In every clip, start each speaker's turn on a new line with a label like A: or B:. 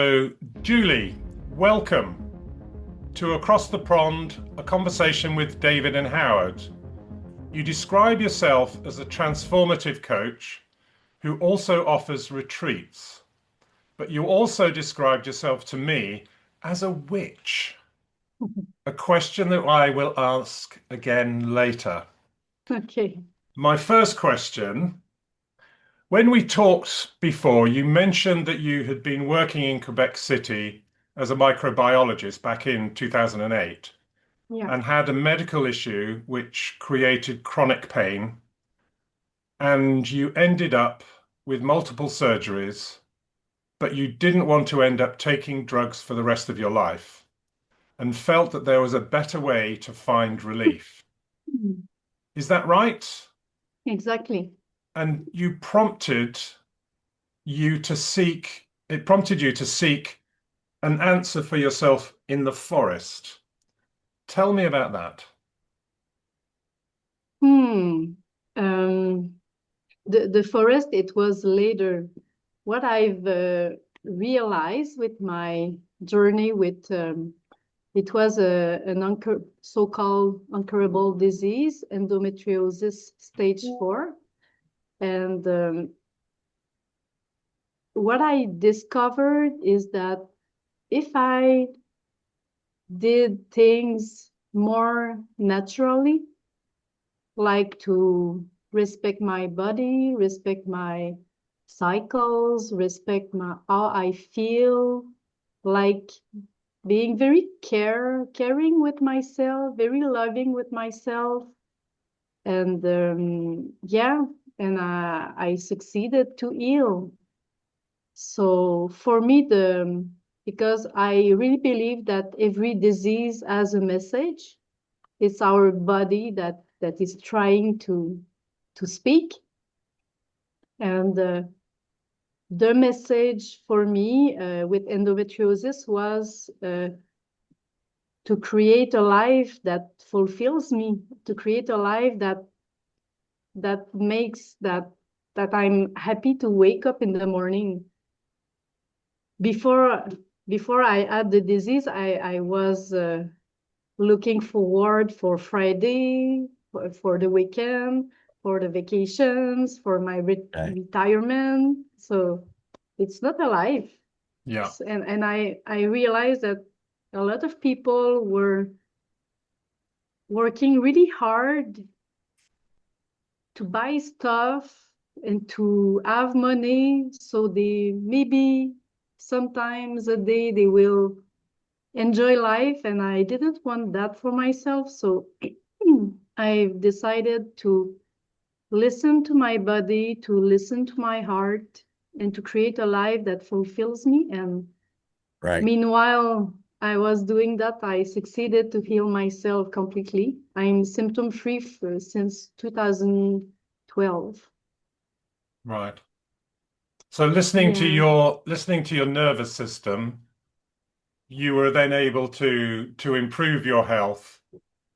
A: So, Julie, welcome to Across the Pond, a conversation with David and Howard. You describe yourself as a transformative coach who also offers retreats, but you also described yourself to me as a witch, a question that I will ask again later.
B: Okay.
A: My first question, when we talked before, you mentioned that you had been working in Quebec City as a microbiologist back in 2008
B: Yeah.
A: and had a medical issue which created chronic pain, and you ended up with multiple surgeries, but you didn't want to end up taking drugs for the rest of your life and felt that there was a better way to find relief.
B: Mhm.
A: Is that right?
B: Exactly.
A: And it prompted you to seek an answer for yourself in the forest. Tell me about that.
B: Hmm. Um, the forest, it was later. What I've realized with my journey with it was an so-called incurable disease, endometriosis stage 4. And what I discovered is that if I did things more naturally, like to respect my body, respect my cycles, respect my how I feel, like being very caring with myself, very loving with myself, and yeah, and I succeeded to heal. So for me, the because I really believe that every disease has a message. It's our body that is trying to speak. And the message for me with endometriosis was to create a life that fulfills me, to create a life that makes that I'm happy to wake up in the morning. Before before I had the disease, I was looking forward for Friday, for the weekend, for the vacations, for my
C: Okay.
B: retirement. So it's not a life.
A: Yeah.
B: And I realized that a lot of people were working really hard to buy stuff and to have money. So they maybe sometimes a day they will enjoy life, and I didn't want that for myself. So I've decided to listen to my body, to listen to my heart, and to create a life that fulfills me. And
C: Right.
B: meanwhile, I was doing that. I succeeded to heal myself completely. I'm symptom free since 2012.
A: Right. So
B: Yeah,
A: listening to your nervous system, you were then able to improve your health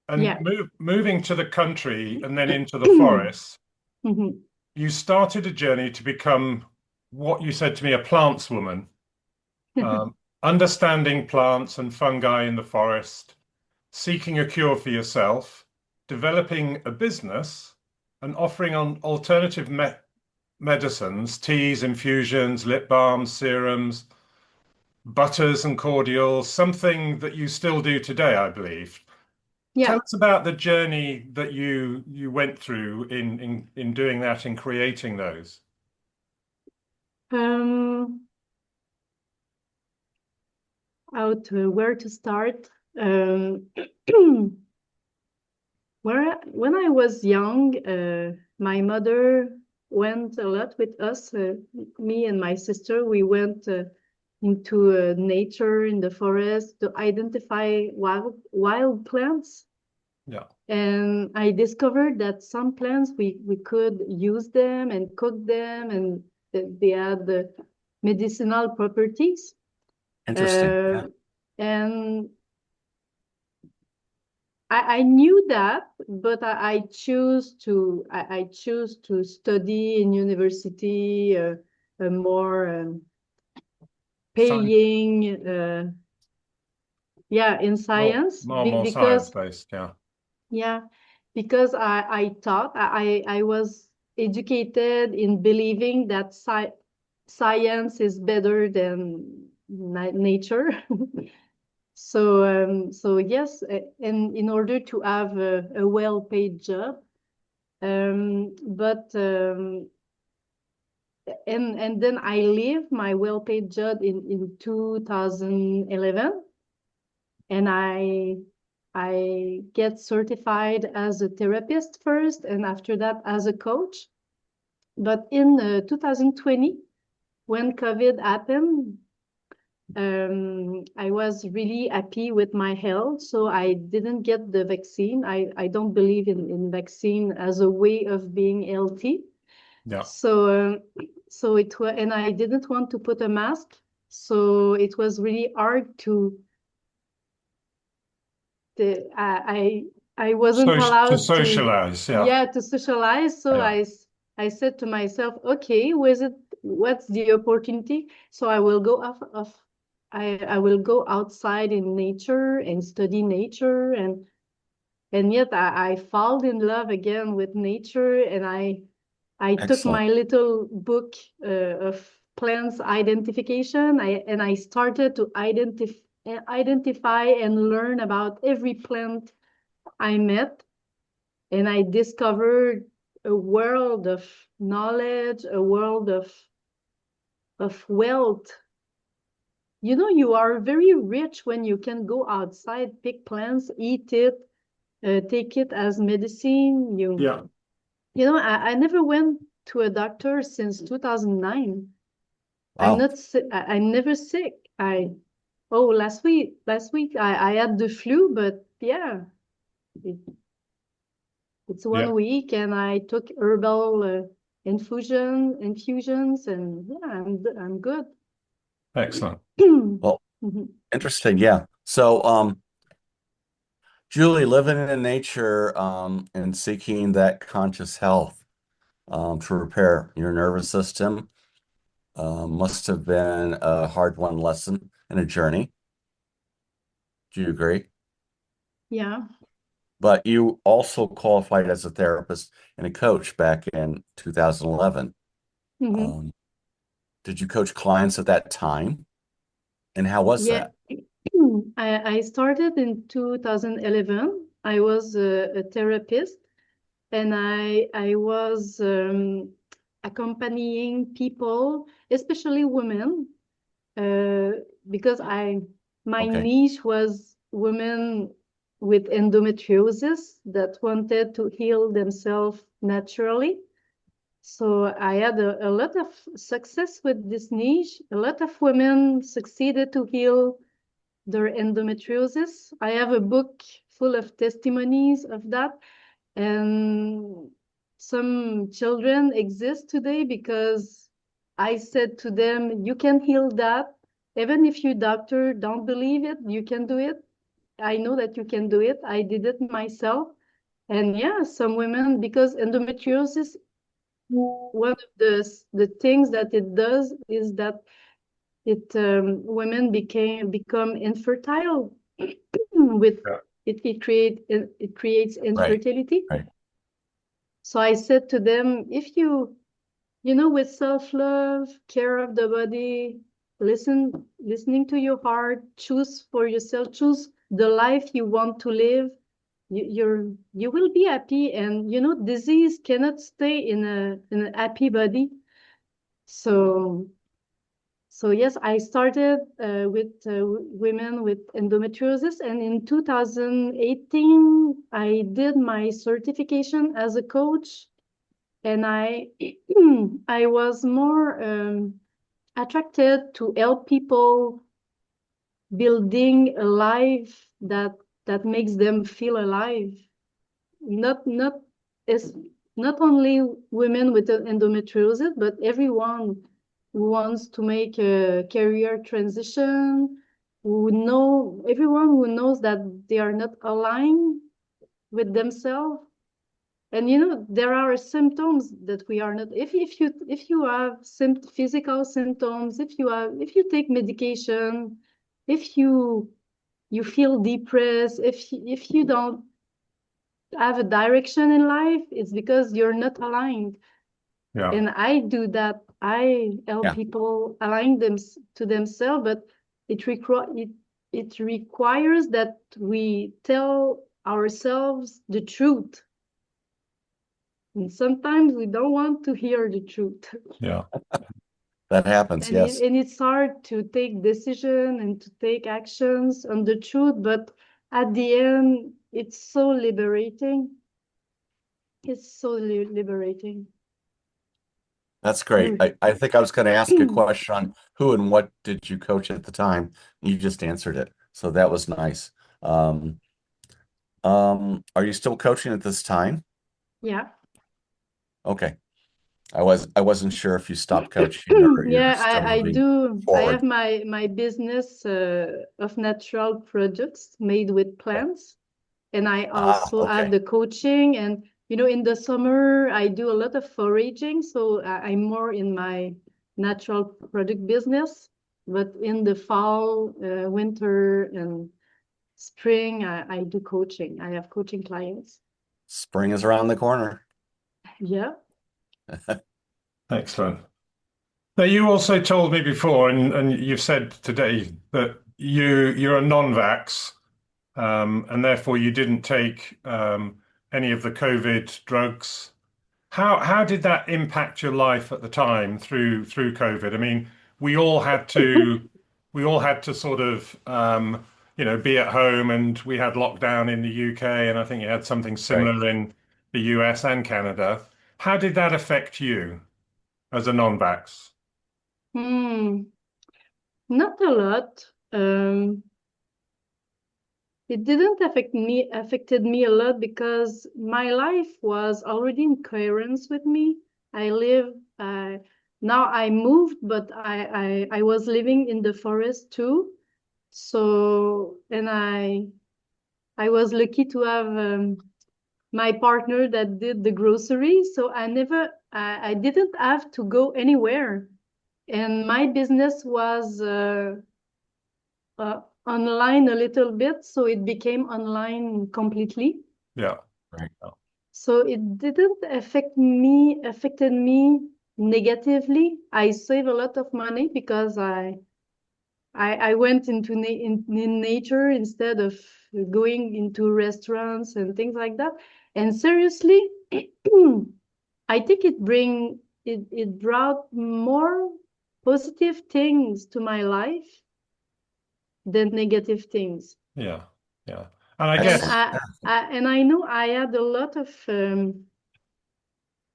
A: and
B: yeah.
A: moving to the country and then into the forest.
B: Mhm.
A: You started a journey to become what you said to me, a plants woman, um, understanding plants and fungi in the forest, seeking a cure for yourself, developing a business, and offering on alternative medicines, teas, infusions, lip balms, serums, butters and cordials, something that you still do today, I believe. Tell
B: Yeah.
A: us about the journey that you went through in doing that, in creating those.
B: Um, out where to start? Um, when I was young, my mother went a lot with us. Me and my sister, we went into nature in the forest to identify wild plants.
A: Yeah.
B: And I discovered that some plants we could use them and cook them, and they had the medicinal properties.
C: Interesting.
B: Uh,
C: Yeah.
B: and I knew that, but I choose to study in university more paying, yeah, in science,
A: more
B: because
A: science-based, yeah.
B: yeah, because I thought I was educated in believing that science is better than nature. So yes, and in order to have a well-paid job, but and then I leave my well-paid job in 2011, and I get certified as a therapist first, and after that as a coach. But in 2020, when COVID happened, I was really happy with my health, so I didn't get the vaccine. I don't believe in vaccine as a way of being healthy.
A: Yeah.
B: So it was, and I didn't want to put a mask, so it was really hard to. I wasn't allowed
A: to socialize, yeah.
B: to socialize. So
A: Yeah.
B: I said to myself, okay, what's the opportunity? So I will go I will go outside in nature and study nature, and yet I fall in love again with nature, and I took
C: Excellent.
B: my little book of plants identification, and I started to identify and learn about every plant I met, and I discovered a world of knowledge, a world of wealth. You know, you are very rich when you can go outside, pick plants, eat it, take it as medicine.
A: Yeah.
B: You know, I never went to a doctor since 2009. I'm
C: Wow.
B: not sick. I'm never sick. Last week I had the flu, but yeah, it's 1 week, and I took herbal infusions, and yeah, I'm good.
A: Excellent.
C: Well, interesting. Yeah. So, Julie, living in nature, and seeking that conscious health, to repair your nervous system, must have been a hard-won lesson and a journey. Do you agree?
B: Yeah.
C: But you also qualified as a therapist and a coach back in 2011.
B: Mm-hmm.
C: Did you coach clients at that time? And how was
B: Yeah.
C: that?
B: I started in 2011. I was a therapist, and I was accompanying people, especially women, uh, because my
C: Okay.
B: niche was women with endometriosis that wanted to heal themselves naturally. So I had a lot of success with this niche. A lot of women succeeded to heal their endometriosis. I have a book full of testimonies of that. And some children exist today because I said to them, you can heal that. Even if you doctor don't believe it, you can do it. I know that you can do it. I did it myself. And yeah, some women, because endometriosis, one of the things that it does is that women become infertile with
A: Yeah.
B: it creates
C: Right.
B: infertility.
C: Right.
B: So I said to them, if you know, with self-love, care of the body, listening to your heart, choose for yourself, choose the life you want to live, you will be happy. And you know, disease cannot stay in a happy body. So yes, I started with women with endometriosis, and in 2018, I did my certification as a coach, and I I was more attracted to help people building a life that makes them feel alive. Not as not only women with endometriosis, but everyone who wants to make a career transition, everyone who knows that they are not aligned with themselves, And there are symptoms that we are not. If you have physical symptoms, if you take medication, if you feel depressed, if you don't have a direction in life, it's because you're not aligned.
A: Yeah.
B: And I do that. I help people align them to themselves, but it requires that we tell ourselves the truth. And sometimes we don't want to hear the truth.
A: Yeah.
C: That happens, yes.
B: And it's hard to take decision and to take actions on the truth, but at the end, it's so liberating. It's so liberating.
C: That's great. I think I was going to ask a question on who and what did you coach at the time. You just answered it. So that was nice. Are you still coaching at this time?
B: Yeah.
C: Okay. I wasn't sure if you stopped coaching or you're
B: Yeah,
C: still
B: I
C: moving
B: do. I
C: forward.
B: have my business of natural products made with plants. And I also have
C: Okay.
B: the coaching. And, in the summer, I do a lot of foraging. So I'm more in my natural product business. But in the fall, winter, and spring, I do coaching. I have coaching clients.
C: Spring is around the corner.
B: Yeah.
A: Excellent. Now, you also told me before, and you've said today that you're a non-vax, and therefore you didn't take any of the COVID drugs. How did that impact your life at the time through COVID? I mean, we all had to sort of be at home, and we had lockdown in the UK, and I think you had something similar in the US and Canada. How did that affect you as a non-vax?
B: Not a lot. It didn't affected me a lot because my life was already in coherence with me. I live now I moved, but I was living in the forest too. So, and I was lucky to have my partner that did the groceries. So I didn't have to go anywhere. And my business was online a little bit, so it became online completely.
A: Yeah.
C: Right.
B: So it didn't affected me negatively. I save a lot of money because I went into in nature instead of going into restaurants and things like that. And seriously, I think it brought more positive things to my life than negative things.
A: Yeah. Yeah. And I
B: And
A: guess,
B: I know I had a lot of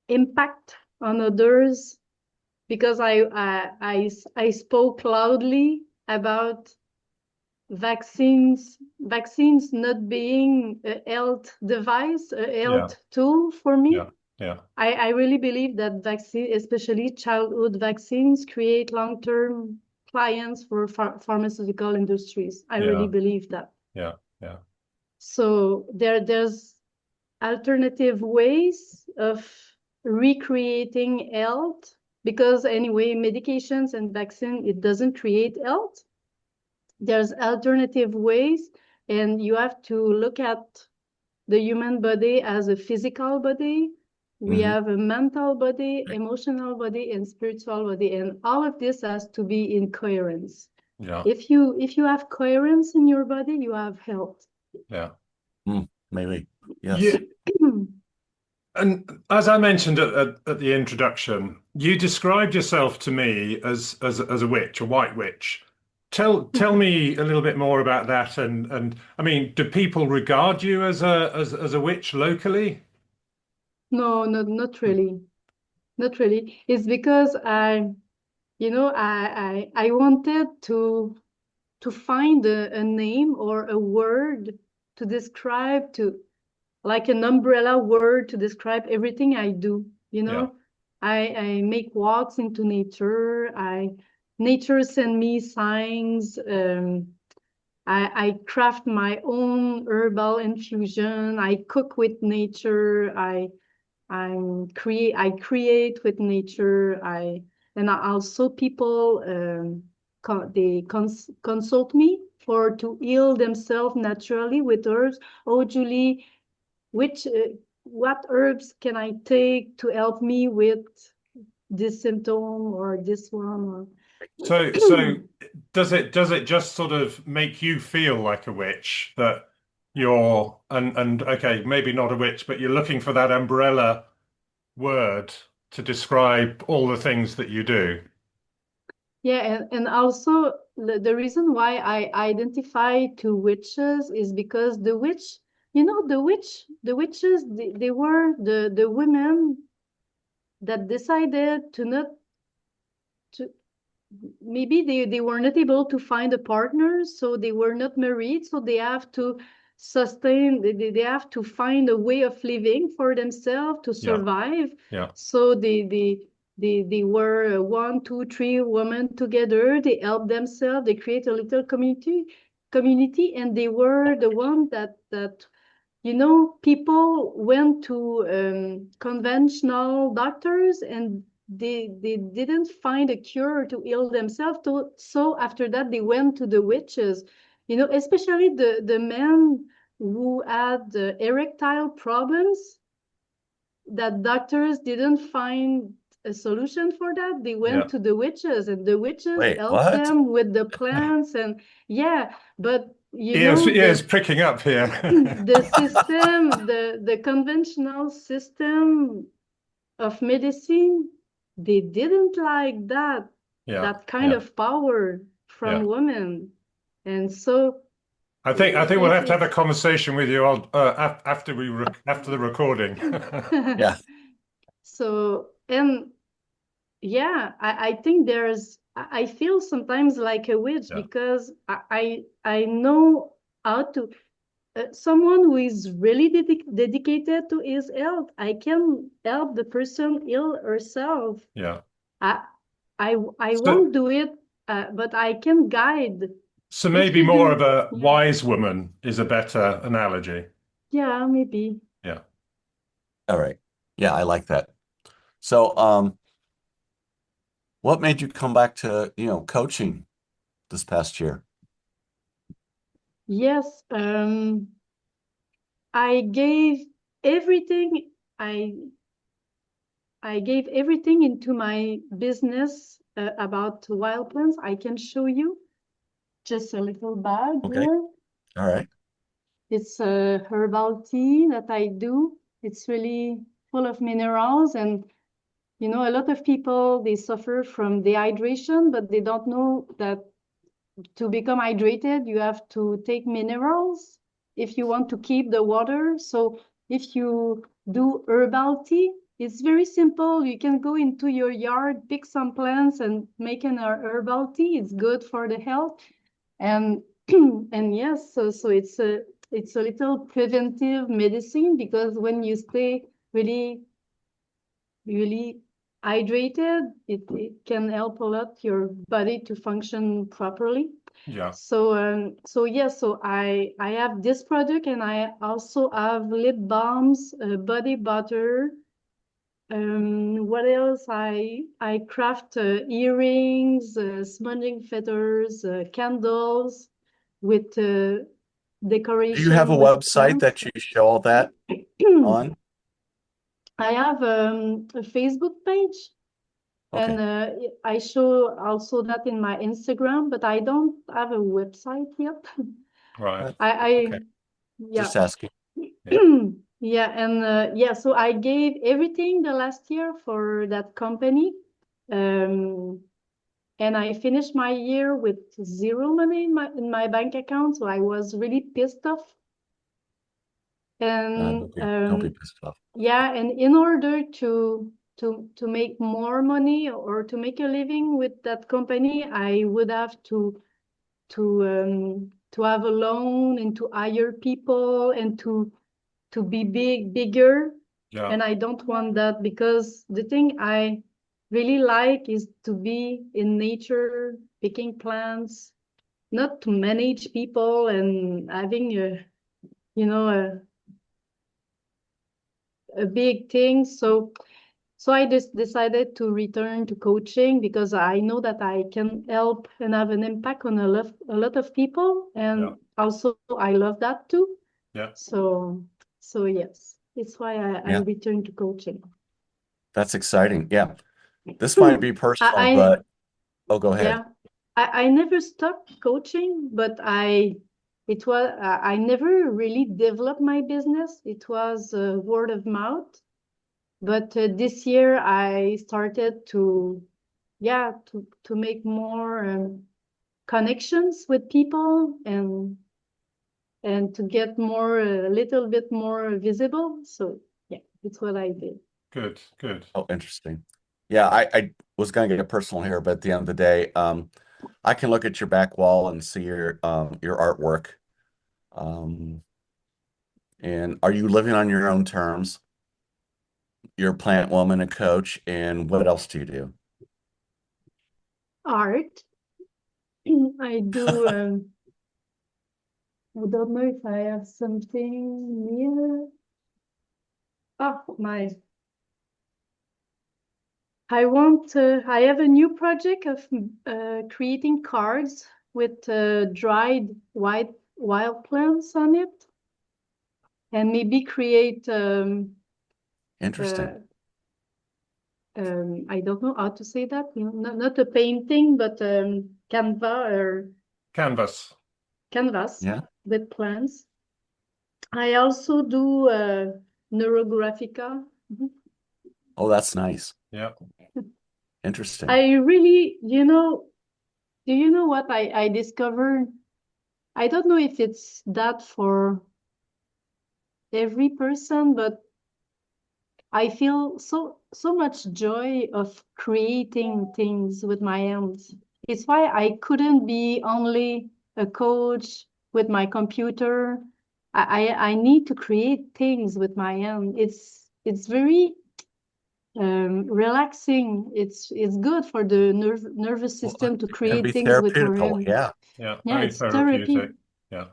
B: impact on others because I spoke loudly about vaccines not being a health device, a health tool for me.
A: yeah, yeah.
B: I really believe that vaccine, especially childhood vaccines, create long-term clients for pharmaceutical industries. I really believe that.
A: Yeah, yeah.
B: So there's alternative ways of recreating health because anyway, medications and vaccine, it doesn't create health. There's alternative ways, and you have to look at the human body as a physical body. We have a mental body, emotional body, and spiritual body, and all of this has to be in coherence.
A: Yeah.
B: If you have coherence in your body, you have health.
A: Yeah.
C: Maybe. Yes.
A: And as I mentioned at the introduction, you described yourself to me as a witch, a white witch. Tell me a little bit more about that. And I mean, do people regard you as a witch locally?
B: No, not really. Not really. It's because I wanted to find a name or a word to describe, like an umbrella word to describe everything I do. I make walks into nature. Nature send me signs. I craft my own herbal infusion. I cook with nature. I create with nature. And also people they consult me for to heal themselves naturally with herbs. Oh, Julie, what herbs can I take to help me with this symptom or this one? Or
A: So does it just sort of make you feel like a witch that you're and okay, maybe not a witch, but you're looking for that umbrella word to describe all the things that you do?
B: Yeah, and also the reason why I identify to witches is because the witch, the witches, they were the women that decided to not to maybe they were not able to find a partner, so they were not married, so they have to sustain, they have to find a way of living for themselves to
A: Yeah,
B: survive.
A: yeah,
B: So they were one, two, three women together. They help themselves. They create a little community, and they were the one that people went to conventional doctors and they didn't find a cure to heal themselves. So after that, they went to the witches, especially the men who had erectile problems that doctors didn't find a solution for that. They
A: yeah.
B: went to the witches, and the witches
C: Wait,
B: helped
C: what?
B: them with the plants. And yeah, but
A: Ears pricking up here.
B: the system, the conventional system of medicine, they didn't like
A: Yeah,
B: that kind
A: yeah,
B: of power from
A: yeah.
B: women. And so
A: I think we'll have to have a conversation with you after after the recording.
C: Yeah.
B: so and yeah, I think I feel sometimes like a witch
A: Yeah,
B: because I know how to someone who is really dedicated to his health. I can help the person heal herself.
A: yeah.
B: I I
A: So,
B: won't do it, but I can guide.
A: so
B: If
A: maybe
B: you
A: more of
B: do,
A: a
B: yeah,
A: wise woman is a better analogy.
B: yeah, maybe.
A: Yeah.
C: All right. Yeah, I like that. So, what made you come back to, coaching this past year?
B: Yes, I gave everything. I I gave everything into my business about wild plants. I can show you just a little bag
C: Okay.
B: here.
C: All right.
B: It's a herbal tea that I do. It's really full of minerals, and a lot of people, they suffer from dehydration, but they don't know that to become hydrated, you have to take minerals if you want to keep the water. So if you do herbal tea, it's very simple. You can go into your yard, pick some plants, and make an herbal tea. It's good for the health. And and yes, so it's a little preventive medicine, because when you stay really hydrated, it can help a lot your body to function properly.
A: Yeah.
B: So yes, so I have this product, and I also have lip balms, body butter. What else? I craft earrings, smudging feathers, candles with
C: Do you have a
B: decoration with
C: website
B: plants.
C: that you show all that on?
B: I have a Facebook page, and
C: Okay.
B: I show also that in my Instagram, but I don't have a website yet.
A: Right.
B: I
C: Okay.
B: yeah.
C: Just asking.
A: Yeah.
B: Yeah, and yeah, so I gave everything the last year for that company. Um, and I finished my year with zero money in my bank account, so I was really pissed off. And
C: Don't be pissed off.
B: yeah, and in order to make more money or to make a living with that company, I would have to have a loan and to hire people and to be bigger.
A: Yeah.
B: And I don't want that, because the thing I really like is to be in nature, picking plants, not to manage people and having a a big thing. So I just decided to return to coaching because I know that I can help and have an impact on a lot of people, and
A: Yeah.
B: also I love that too.
A: Yeah.
B: So yes, it's why I
C: Yeah,
B: returned to coaching.
C: that's exciting. Yeah. This might be personal,
B: I
C: but oh, go ahead.
B: yeah, I never stopped coaching, but I never really developed my business. It was word of mouth. But this year I started to make more connections with people and to get more a little bit more visible. So yeah, that's what I did.
A: Good. Good.
C: Oh, interesting. Yeah, I was gonna get personal here, but at the end of the day, I can look at your back wall and see your artwork. Um, and are you living on your own terms? You're a plant woman, a coach, and what else do you do?
B: Art. I do. I don't know if I have something near. Oh my! I have a new project of creating cards with dried wild plants on it, and maybe create
C: Interesting.
B: uh, I don't know how to say that, not a painting, but
A: Canvas.
B: canvas
C: Yeah.
B: with plants. I also do neurographica. Mhm.
C: Oh, that's nice.
A: Yeah.
C: Interesting.
B: I really, do you know what I discovered? I don't know if it's that for every person, but I feel so much joy of creating things with my hands. It's why I couldn't be only a coach with my computer. I need to create things with my hand. It's very relaxing. It's good for the nervous
C: Well,
B: system to
C: it can
B: create
C: be
B: things with our
C: therapeutical.
B: hand.
C: Yeah.
A: Yeah.
B: Yeah,
A: Very
B: it's therapy.
A: therapeutic. Yeah.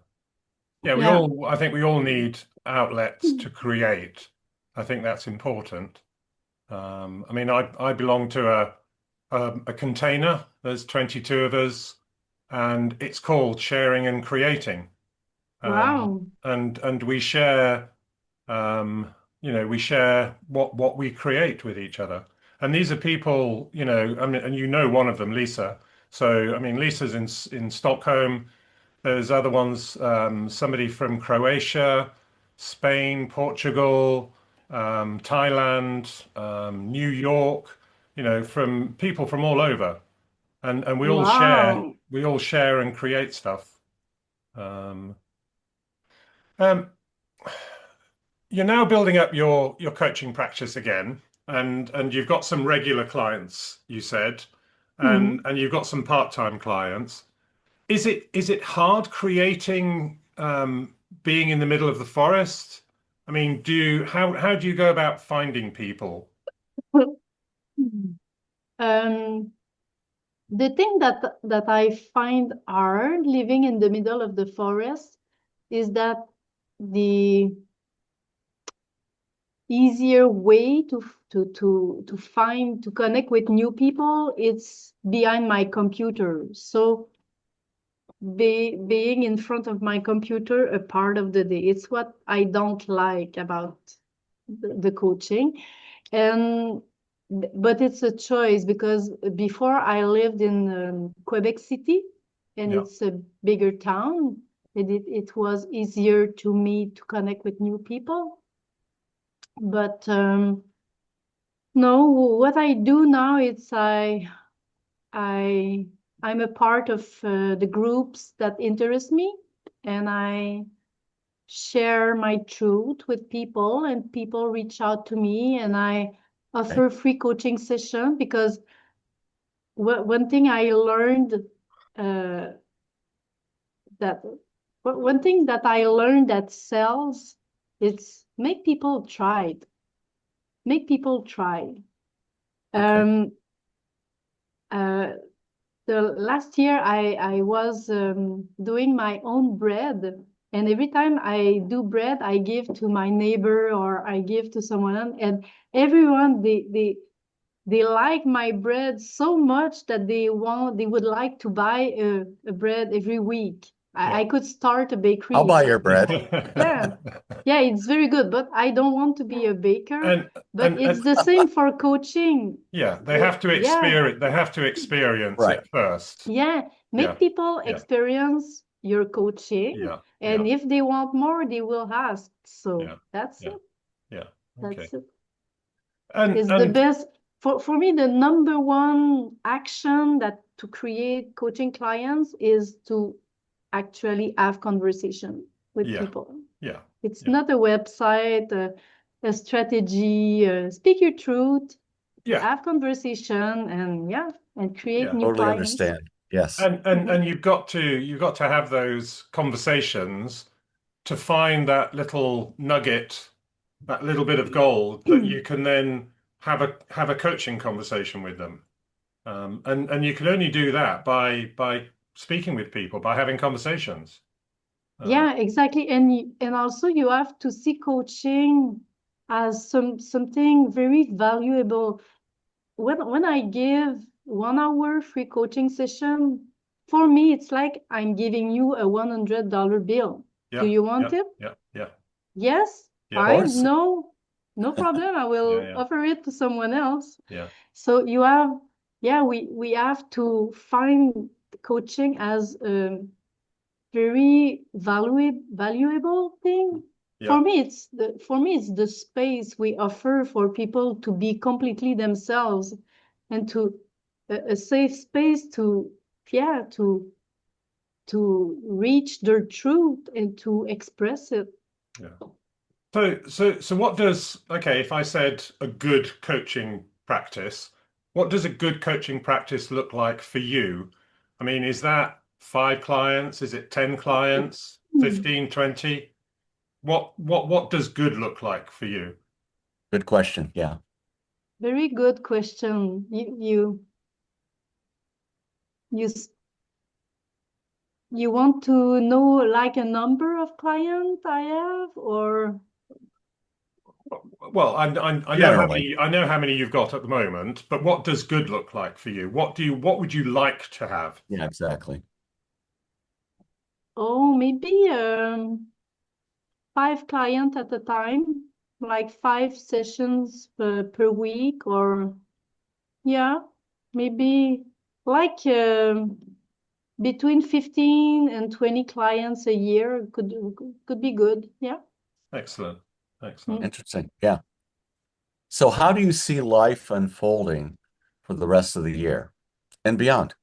A: Yeah.
B: Yeah.
A: I think we all need outlets to create. I think that's important. I mean, I belong to a container. There's 22 of us, and it's called Sharing and Creating.
B: Wow.
A: And we share, we share what we create with each other. And these are people, I mean, and one of them, Lisa. So, I mean, Lisa's in Stockholm. There's other ones, somebody from Croatia, Spain, Portugal, Thailand, New York, from people from all over. And
B: Wow.
A: we all share and create stuff. Um, um, you're now building up your coaching practice again, and you've got some regular clients, you said,
B: Mhm.
A: and you've got some part-time clients. Is it hard creating being in the middle of the forest? I mean, how do you go about finding people?
B: Um, the thing that I find hard living in the middle of the forest is that the easier way to connect with new people it's behind my computer. So being in front of my computer a part of the day, it's what I don't like about the coaching. And but it's a choice because before I lived in Quebec City, and
A: Yeah,
B: it's a bigger town, and it was easier to me to connect with new people. But no, what I do now is I I'm a part of the groups that interest me, and I share my truth with people, and people reach out to me, and I
C: Okay.
B: offer free coaching session because one thing I learned uh, that one thing that I learned that sells is make people try it. Make people try.
C: Okay.
B: Um, uh, the last year I was doing my own bread, And every time I do bread, I give to my neighbor or I give to someone else. And everyone, they like my bread so much that they would like to buy a bread every week.
A: Yeah.
B: I could start a bakery.
C: I'll buy your bread.
B: Yeah. Yeah, it's very good, but I don't want to be a baker. But
A: And
B: it's the same for coaching.
A: yeah, they have to experience. They have to experience
C: Right.
A: it first.
B: Yeah, make
A: Yeah.
B: people
A: Yeah.
B: experience your coaching,
A: Yeah.
B: and
A: Yeah.
B: if they want more, they will ask. So
A: Yeah.
B: that's
A: Yeah.
B: it.
A: Yeah. Okay.
B: That's it.
A: And
B: It's the best for me. The number one action that to create coaching clients is to actually have conversation with
A: yeah.
B: people.
A: Yeah.
B: It's
A: Yeah.
B: not a website, a strategy. Speak your truth,
A: Yeah.
B: have conversation, and create
A: Yeah.
B: new
C: Totally
B: clients.
C: understand. Yes.
A: And you've got to have those conversations to find that little nugget, that little bit of gold that you can then have a coaching conversation with them. And you can only do that by speaking with people, by having conversations.
B: Yeah, exactly. And also you have to see coaching as something very valuable. When I give 1 hour free coaching session, for me it's like I'm giving you a $100 bill.
A: Yeah.
B: Do you want
A: Yeah.
B: it?
A: Yeah. Yeah.
B: Yes,
A: Yeah.
C: Of
B: fine.
C: course.
B: No problem. I will
A: Yeah.
B: offer it to someone else.
A: Yeah.
B: So we have to find coaching as a very valuable thing.
A: Yeah.
B: For me it's the space we offer for people to be completely themselves and to a safe space to to reach their truth and to express it.
A: Yeah. So what does, okay, if I said a good coaching practice, what does a good coaching practice look like for you? I mean, is that 5 clients? Is it 10 clients? 15, 20? What does good look like for you?
C: Good question. Yeah.
B: Very good question. You you want to know like a number of clients I have, or
A: Well, I know how
C: Generally.
A: many, I know how many you've got at the moment, but what does good look like for you? What would you like to have?
C: Yeah, exactly.
B: maybe 5 clients at a time, like 5 sessions per week, or maybe like between 15 and 20 clients a year could be good. Yeah.
A: Excellent.
B: Mm.
A: Excellent.
C: Interesting. Yeah. So how do you see life unfolding for the rest of the year and beyond?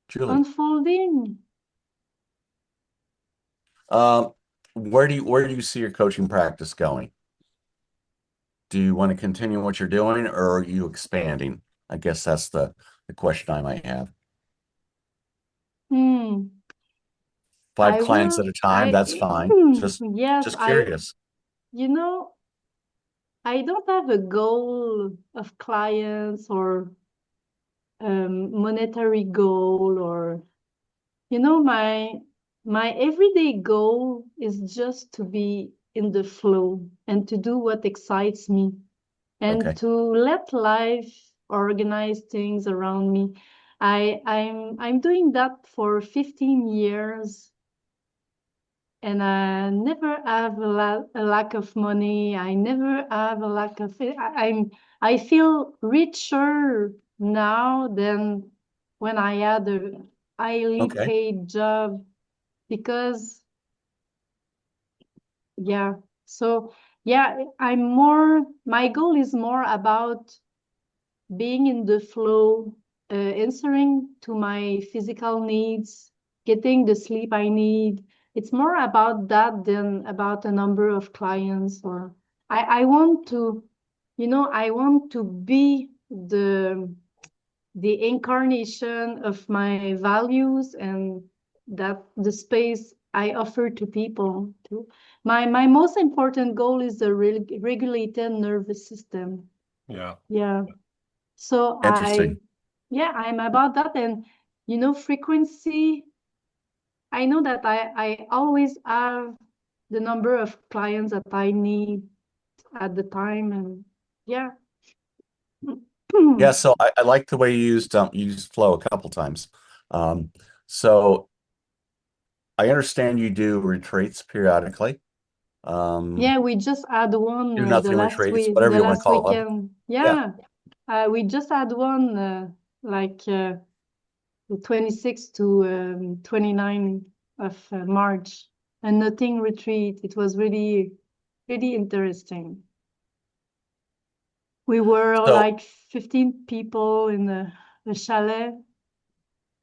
C: Julie,
B: Unfolding.
C: where do you see your coaching practice going? Do you want to continue what you're doing, or are you expanding? I guess that's the question I might have.
B: Hmm.
C: 5 clients at a time, that's fine.
B: Yes,
C: Just curious.
B: I don't have a goal of clients or monetary goal, or my everyday goal is just to be in the flow and to do what excites me and
C: Okay.
B: to let life organize things around me. I'm doing that for 15 years, and I never have a lack of money. I never have a lack of I feel richer now than when I had a highly
C: Okay.
B: paid job, because my goal is more about being in the flow, answering to my physical needs, getting the sleep I need. It's more about that than about a number of clients. Or I want to, I want to be the incarnation of my values, and that the space I offer to people. My most important goal is the regulated nervous system.
A: Yeah.
B: Yeah. So
C: Interesting.
B: I'm about that. And frequency I know that I always have the number of clients that I need at the time, and yeah.
C: Yeah, so I like the way you used flow a couple times. So I understand you do retreats periodically.
B: Yeah, we just had one
C: Do nothing retreats, whatever
B: the
C: you want to
B: last
C: call them.
B: weekend.
C: Yeah.
B: Yeah, we just had one like the 26th to 29 of March, a nothing retreat. It was really, really interesting. We were
C: So,
B: like 15 people in the chalet,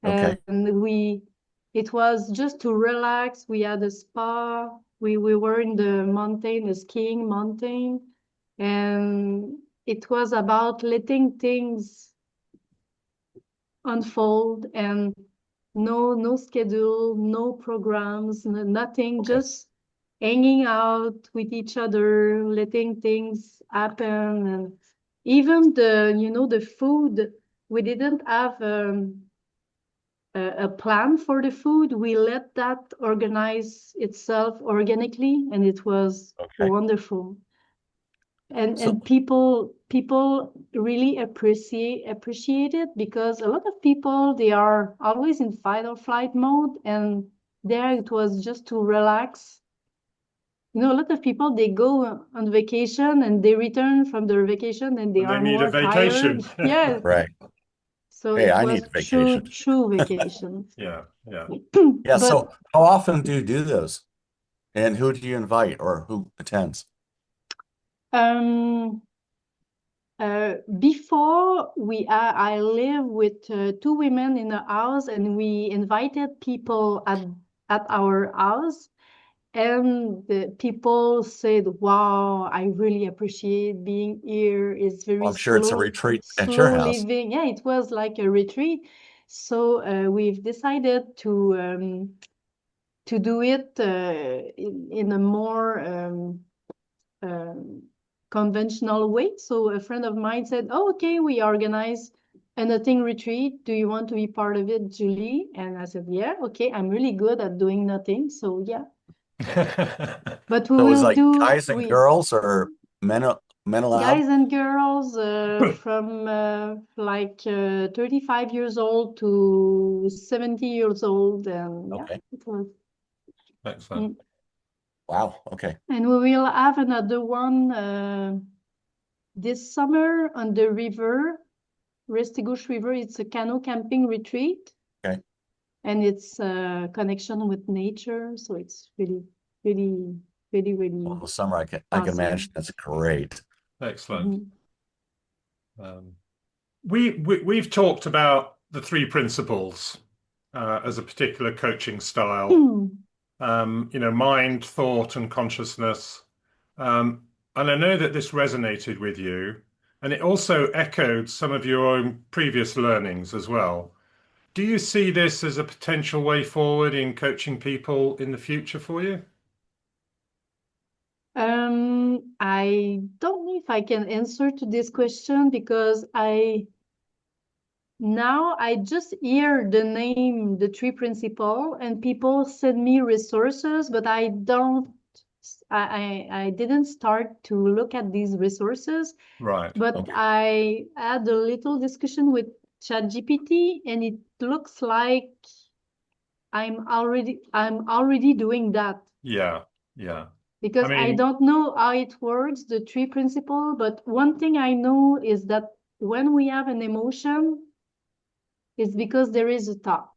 C: okay.
B: and it was just to relax. We had a spa. We were in the mountain, the skiing mountain, and it was about letting things unfold, and no schedule, no programs, nothing,
C: Okay.
B: just hanging out with each other, letting things happen. And even the food, we didn't have a plan for the food. We let that organize itself organically, and it was
C: Okay.
B: wonderful. And
C: So,
B: people really appreciate it, because a lot of people, they are always in fight or flight mode, and there it was just to relax. A lot of people, they go on vacation and they return from their vacation and they
A: And they
B: are
A: need a
B: more
A: vacation.
B: tired. Yeah.
C: right.
B: So
C: Hey,
B: it
C: I
B: was
C: need vacation.
B: true vacation.
A: Yeah, yeah.
C: Yeah,
B: But
C: so how often do you do those? And who do you invite or who attends?
B: um before, I live with two women in a house, and we invited people at our house, and the people said, "Wow, I really appreciate being here. It's
C: Well,
B: very
C: I'm sure it's a retreat at your
B: slow
C: house.
B: living." Yeah, it was like a retreat. So we've decided to do it in a more um, conventional way. So a friend of mine said, "Oh, okay, we organize a nothing retreat. Do you want to be part of it, Julie?" And I said, "Yeah, okay, I'm really good at doing nothing. So yeah." But we
C: So it was
B: will
C: like
B: do,
C: guys and girls or men allowed?
B: guys and girls from like 35 years old to 70 years old. And yeah,
C: Okay.
B: it was.
A: Excellent.
C: Wow. Okay.
B: And we will have another one this summer on the river, Restigouche River. It's a canoe camping retreat.
C: Okay.
B: And it's a connection with nature. So it's really, really, really,
C: Well,
B: really
C: the summer I can
B: awesome.
C: imagine that's great.
A: Excellent. We've talked about the three principles as a particular coaching style. Mind, thought, and consciousness. And I know that this resonated with you, and it also echoed some of your own previous learnings as well. Do you see this as a potential way forward in coaching people in the future for you?
B: I don't know if I can answer to this question, because now I just hear the name, the three principle, and people send me resources, but I didn't start to look at these resources.
A: Right.
B: But
C: Okay.
B: I had a little discussion with ChatGPT, and it looks like I'm already doing that.
A: Yeah. Yeah.
B: Because I
A: mean,
B: don't know how it works, the three principle, but one thing I know is that when we have an emotion, it's because there is a thought.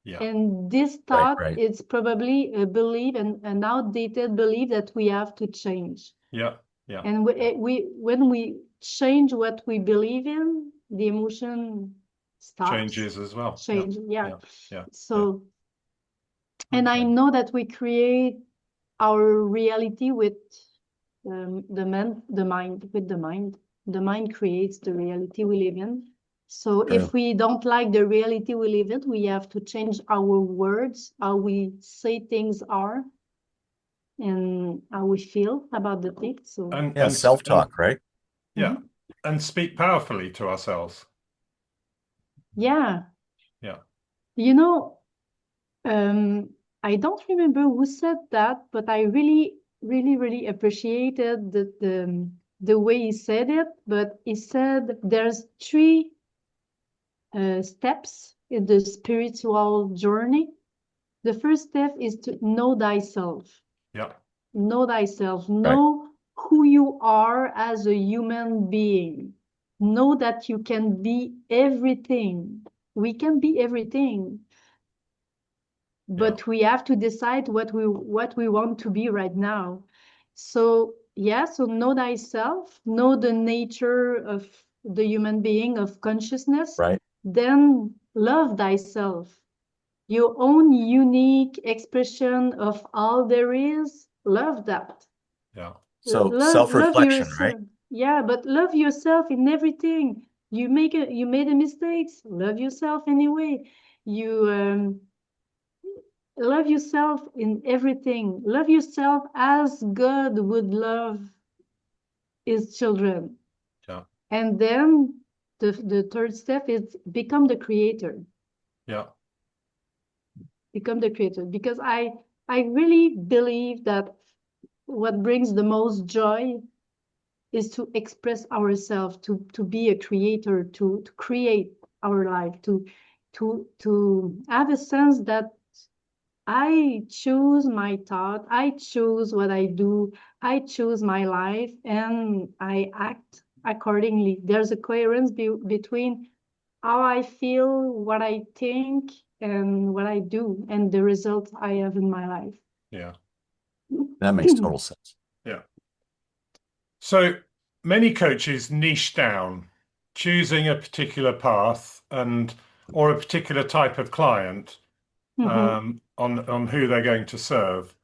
A: yeah.
B: And this
C: Right.
B: thought
C: Right.
B: is probably a belief, and an outdated belief that we have to change.
A: Yeah. Yeah.
B: And when we change what we believe in, the emotion stops.
A: Changes as well.
B: Change, yeah.
A: Yeah.
B: So, and I
A: Excellent.
B: know that we create our reality with the mind. The mind creates the reality we live in. So
C: True.
B: if we don't like the reality we live in, we have to change our words, how we say things are, and how we feel about the things. So
C: Yeah, self-talk, right?
A: Yeah. And speak powerfully to ourselves.
B: yeah,
A: Yeah.
B: you know, I don't remember who said that, but I really appreciated the way he said it. But he said there's three steps in the spiritual journey. The first step is to know thyself.
A: Yeah.
B: Know thyself.
C: Right.
B: Know who you are as a human being. Know that you can be everything. We can be everything. But we have to decide what we want to be right now. So yeah, so know thyself, know the nature of the human being, of consciousness,
C: Right.
B: then love thyself. Your own unique expression of all there is, love that.
A: Yeah.
C: So
B: Love
C: self-reflection, right?
B: yourself. Yeah, but love yourself in everything. You made a mistakes, love yourself anyway. You love yourself in everything. Love yourself as God would love his children.
A: Yeah.
B: And then the third step is become the creator.
A: Yeah.
B: Become the creator. Because I really believe that what brings the most joy is to express ourselves, to be a creator, to create our life, to have a sense that I choose my thought, I choose what I do, I choose my life, and I act accordingly. There's a coherence between how I feel, what I think, and what I do, and the results I have in my life.
A: Yeah.
C: That makes total sense.
A: Yeah. So many coaches niche down, choosing a particular path or a particular type of client on who they're going to serve.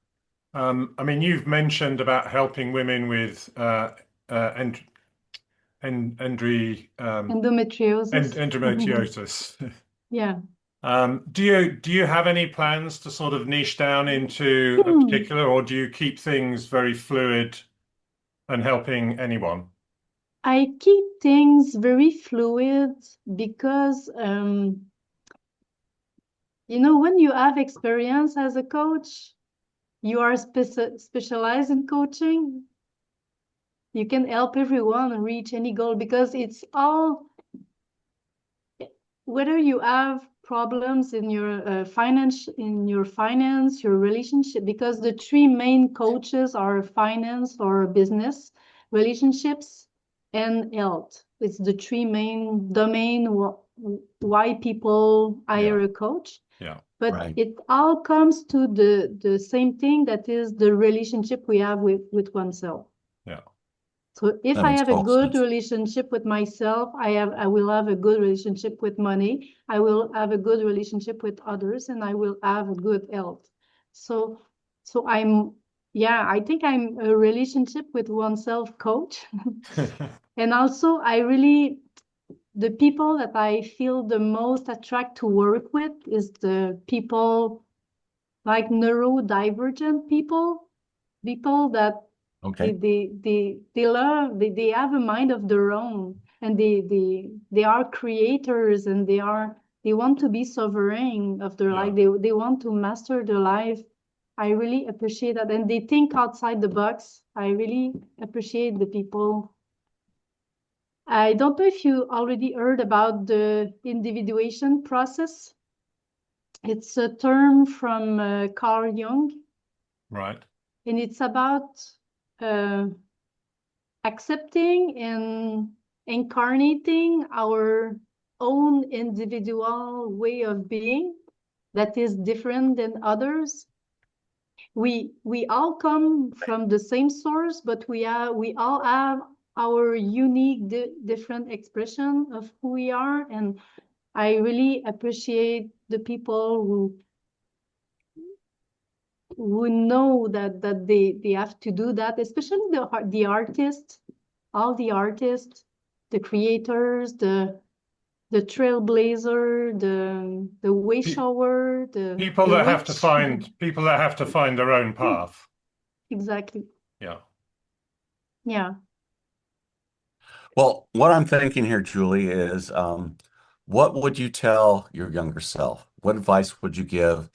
A: I mean, you've mentioned about helping women with
B: Endometriosis.
A: endometriosis.
B: Yeah.
A: Do you have any plans to sort of niche down into a particular, or do you keep things very fluid and helping anyone?
B: I keep things very fluid because, when you have experience as a coach, you are specialized in coaching. You can help everyone reach any goal because it's all, whether you have problems in your finance, your relationship, because the three main coaches are finance or business, relationships, and health. It's the three main domain why people hire a coach.
A: Yeah.
B: But
C: Right.
B: it all comes to the same thing, that is the relationship we have with oneself.
A: Yeah.
B: So if
C: That
B: I
C: makes
B: have a
C: total
B: good
C: sense.
B: relationship with myself, I will have a good relationship with money. I will have a good relationship with others, and I will have a good health. So I think I'm a relationship with oneself coach. And also the people that I feel the most attract to work with is the people like neurodivergent people that
C: Okay.
B: they have a mind of their own, and they are creators, and they want to be sovereign of their life. They want to master their life. I really appreciate that, and they think outside the box. I really appreciate the people. I don't know if you already heard about the individuation process. It's a term from Carl Jung.
A: Right.
B: And it's about accepting and incarnating our own individual way of being that is different than others. We all come from the same source, but we all have our unique different expression of who we are. And I really appreciate the people who know that they have to do that, especially the artists, all the artists, the creators, the trailblazer, the way shower,
A: People
B: the
A: that have to
B: witch.
A: find their own path.
B: Exactly.
A: Yeah.
B: Yeah.
C: Well, what I'm thinking here, Julie, is what would you tell your younger self? What advice would you give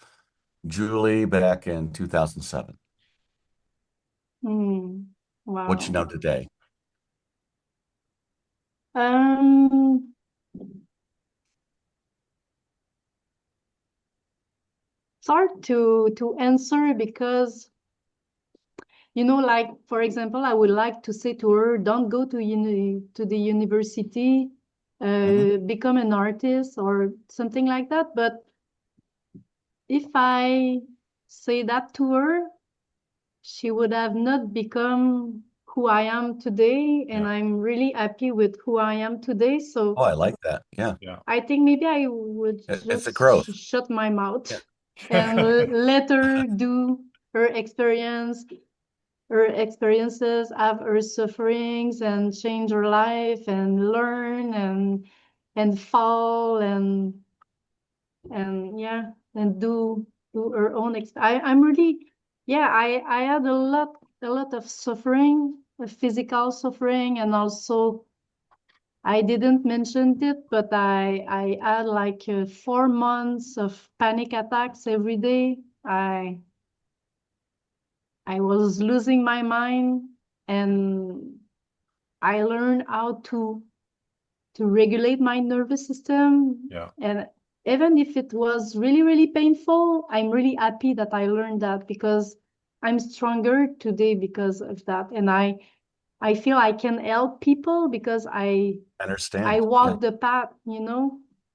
C: Julie back in 2007.
B: Hmm.
C: What you
B: Wow.
C: know today?
B: Um, it's hard to answer because, like, for example, I would like to say to her, don't go to the university,
C: Mhm.
B: become an artist or something like that. But if I say that to her, she would have not become who I am today, and
A: Yeah.
B: I'm really happy with who I am today.
C: Oh,
B: So
C: I like that. Yeah.
A: Yeah.
B: I think maybe I would
C: It's a
B: just
C: growth.
B: shut my mouth
C: Yeah.
B: and let her do her experience, her experiences, have her sufferings, and change her life, and learn, and fall, and yeah, and do her own. I'm really, yeah. I had a lot of suffering, physical suffering, and also I didn't mention it, but I had like 4 months of panic attacks every day. I was losing my mind, and I learned how to regulate my nervous system.
A: Yeah.
B: And even if it was really, really painful, I'm really happy that I learned that, because I'm stronger today because of that. And I feel I can help people because I
C: Understand. Yeah.
B: walk the path.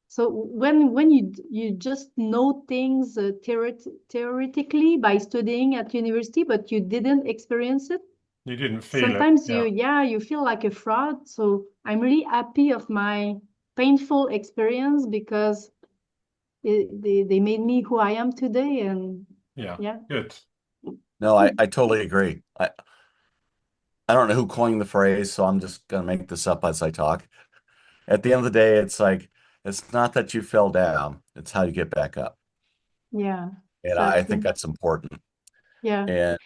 B: So when you just know things theoretically by studying at university, but you didn't experience it,
A: You didn't feel it.
B: sometimes
A: Yeah.
B: you feel like a fraud. So I'm really happy of my painful experience because they made me who I am today. And
A: Yeah.
B: yeah.
A: Good.
C: No, I totally agree. I don't know who coined the phrase, so I'm just gonna make this up as I talk. At the end of the day, it's like it's not that you fell down, it's how you get back up.
B: Yeah,
C: And I think
B: exactly.
C: that's important.
B: Yeah.
C: And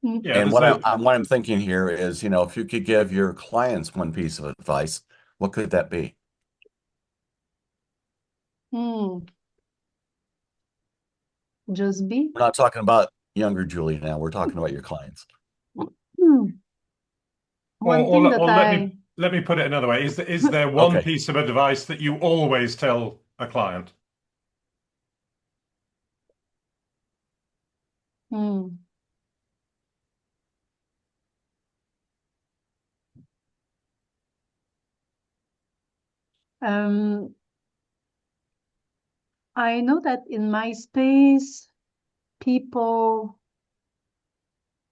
B: Mm.
A: Yeah.
C: and
A: There's a
C: what I'm thinking here is, if you could give your clients one piece of advice, what could that be?
B: Mm. Just be.
C: We're not talking about younger Julie now. We're talking about your clients.
B: Mm. One thing that
A: or
B: I
A: let me put it another way. Is there one
C: Okay.
A: piece of advice that you always tell a client?
B: Mm. Um, I know that in my space, people,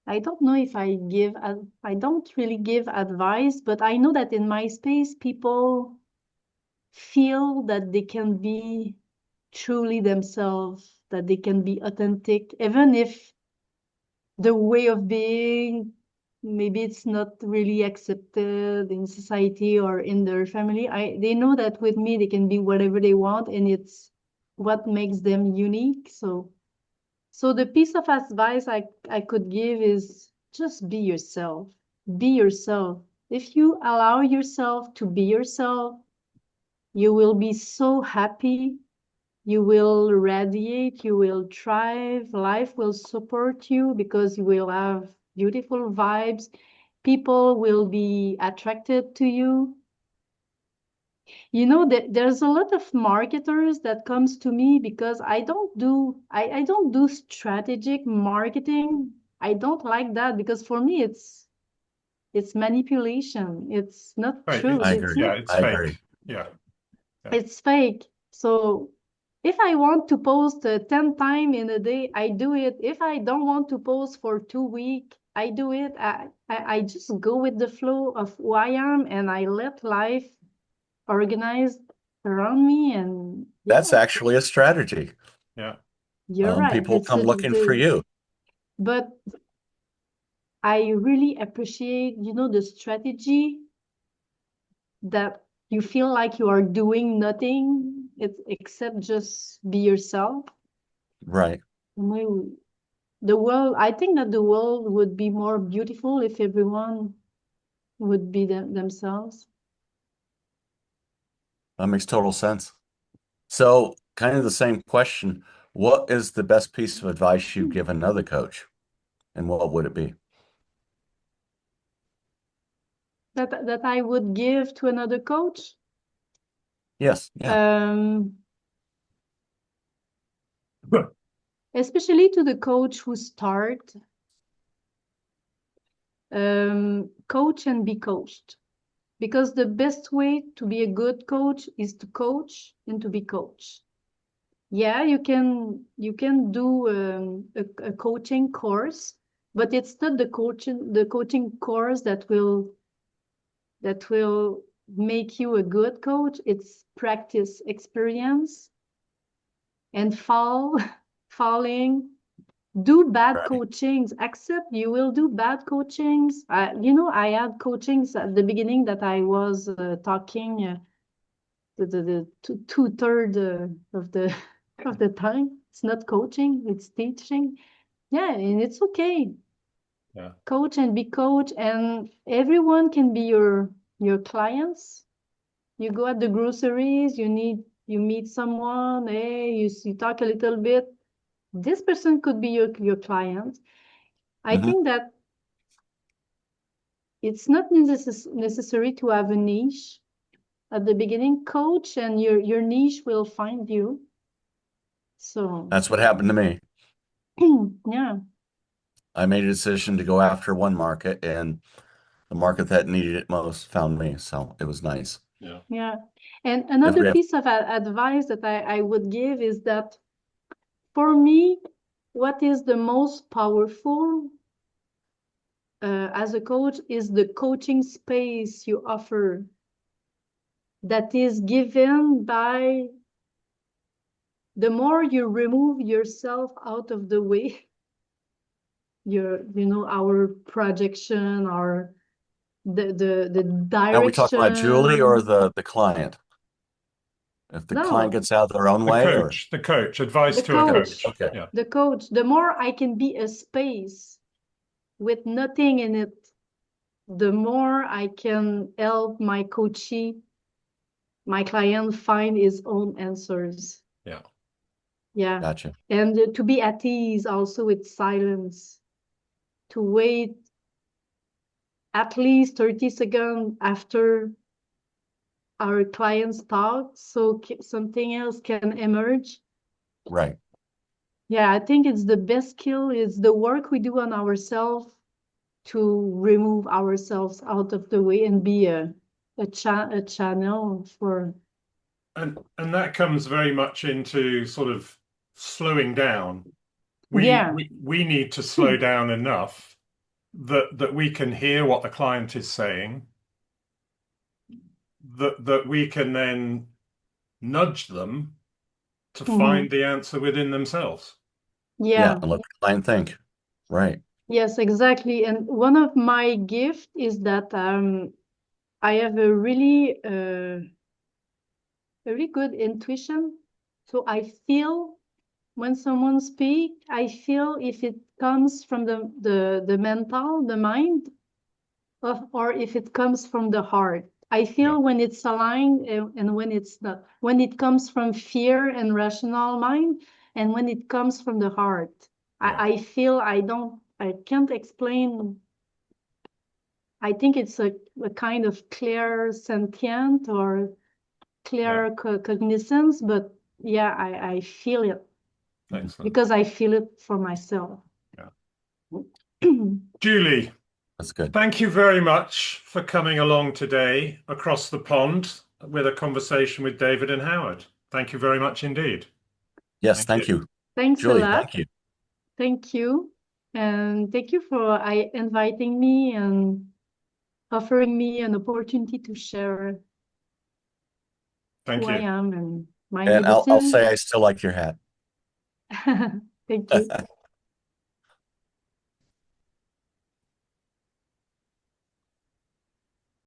B: I don't know if I don't really give advice, but I know that in my space, people feel that they can be truly themselves, that they can be authentic, even if the way of being, maybe it's not really accepted in society or in their family. They know that with me they can be whatever they want, and it's what makes them unique. So the piece of advice I could give is just be yourself. Be yourself. If you allow yourself to be yourself, you will be so happy. You will radiate, you will thrive, life will support you because you will have beautiful vibes. People will be attracted to you. There's a lot of marketers that comes to me because I don't do strategic marketing. I don't like that because for me it's manipulation. It's not
A: Right.
B: true.
C: I
A: It's
B: It's
C: agree.
A: yeah.
B: not
A: It's
C: I agree.
A: fake. Yeah. Yeah.
B: It's fake. So if I want to post 10 times in a day, I do it. If I don't want to post for 2 weeks, I do it. I just go with the flow of who I am, and I let life organize around me. And
C: That's
B: yeah,
C: actually a strategy.
B: you're right.
C: People come looking for you.
B: But I really appreciate, the strategy that you feel like you are doing nothing except just be yourself.
C: Right.
B: I think that the world would be more beautiful if everyone would be themselves.
C: That makes total sense. So, kind of the same question. What is the best piece of advice you've given another coach, and what would it be?
B: That I would give to another coach.
C: Yes, yeah,
B: Especially to the coach who start, coach and be coached. Because the best way to be a good coach is to coach and to be coached. Yeah, you can do a coaching course, but it's not the coaching course that will make you a good coach. It's practice, experience, and falling. Do bad
C: right,
B: coachings. Accept you will do bad coachings. I had coachings at the beginning that I was talking the two-thirds of the of the time. It's not coaching, it's teaching. Yeah, and it's okay.
A: Yeah.
B: Coach and be coach, and everyone can be your clients. You go at the groceries, you meet someone, hey, you talk a little bit. This person could be your client. I
C: Mhm.
B: think that it's not necessary to have a niche at the beginning. Coach, and your niche will find you. So
C: That's what happened to me.
B: yeah.
C: I made a decision to go after one market, and the market that needed it most found me. So it was nice.
A: Yeah.
B: Yeah. And
C: If
B: another
C: we have,
B: piece of advice that I would give is that for me, what is the most powerful as a coach is the coaching space you offer, that is given by the more you remove yourself out of the way, our projection, or the
C: now we talk about Julie or
B: direction.
C: the client? If the client
B: No,
C: gets out their own way, or
A: The coach, advice
B: the
A: to a
B: coach,
A: coach.
C: okay,
A: Yeah.
B: the coach. The more I can be a space with nothing in it, the more I can help my coachee, my client, find his own answers.
A: Yeah.
B: Yeah.
C: gotcha.
B: And to be at ease also with silence, to wait at least 30 seconds after our clients talk so something else can emerge.
C: Right.
B: Yeah, I think it's the best skill is the work we do on ourselves to remove ourselves out of the way and be a channel for.
A: And that comes very much into sort of slowing down.
B: Yeah.
A: We need to slow down enough that we can hear what the client is saying, that we can then nudge them to find the answer within themselves.
C: Yeah,
B: Yeah.
C: and let the client think. Right.
B: Yes, exactly. And one of my gift is that I have a really good intuition. So I feel when someone speak, I feel if it comes from the mental, the mind, or if it comes from the heart. I feel
A: Yeah.
B: when it's aligned and when it's not. When it comes from fear and rational mind, and when it comes from the heart.
A: Yeah.
B: I feel I can't explain. I think it's a kind of clear sentient or clear cognizance, but yeah, I feel it.
A: Excellent.
B: Because I feel it for myself.
A: Yeah. Julie,
C: That's good.
A: thank you very much for coming along today across the pond with a conversation with David and Howard. Thank you very much indeed.
C: Yes, thank you.
B: Thanks
C: Julie,
B: a lot.
C: thank you.
B: Thank you. And thank you for inviting me and offering me an opportunity to share
A: Thank
B: who I
A: you.
B: am and my
C: And I'll say
B: medicine.
C: I still like your hat.
B: Thank you.